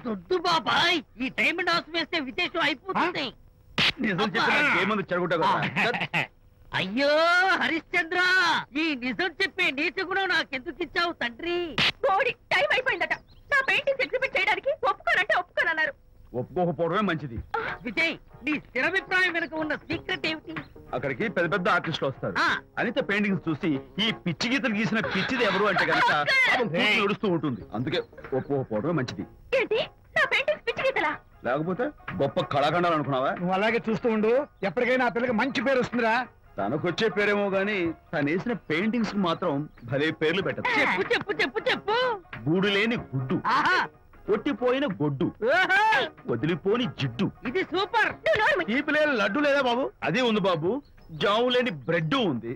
దొడ్డు బాబాయ్, ఈ డైమండ్ హౌస్ వేస్తే విదేశం అయిపోతుంది. నిజం చెప్పి చెడగొట్టా కదా. అయ్యో హరిశ్చంద్ర, ఈ నిజం చెప్పే నీతి గుణం నాకెందుకు ఇచ్చావు తండ్రి? టైం అయిపోయిందట. నా పెయింటింగ్స్ ఎగ్జిబిట్ చేయడానికి ఒప్పుకోనంటే ఒప్పుకోనన్నారు. ఒప్పుకోకపోవడమే మంచిది. విజయ్, నీ స్థిరాభిప్రాయం వెనుక ఉన్న సీక్రెట్ ఏమిటి? అక్కడికి పెద్ద పెద్ద ఆర్టిస్టులు వస్తారు. అనిత పెయింటింగ్స్ చూసి ఈ పిచ్చి గీతలు గీసిన పిచ్చిది ఎవరు అంటే కనుక నడుస్తూ ఉంటుంది. అందుకే ఒప్పుకోకపోవడమే మంచిది. ఏంటి, నా పెయింటింగ్స్ పిచ్చి గీతలా? లేకపోతే గొప్ప కళాఖండాలు అనుకున్నావా? నువ్వు అలాగే చూస్తూ ఉండు, ఎప్పటికైనా ఆ పిల్లకి మంచి పేరు వస్తుందిరా. తనకొచ్చే పేరేమో గాని తను వేసిన పెయింటింగ్స్ మాత్రం భలే పేర్లు పెట్టదు. చెప్పు చెప్పు చెప్పు చెప్పు. గూడు లేని గుడ్డు, కొట్టిపోయిన గొడ్డు, వదిలిపోని జిడ్డు. ఇది సూపర్. ఈ పిల్లల లడ్డు లేదా బాబు? అదే ఉంది బాబు. జాము లేని బ్రెడ్ ఉంది.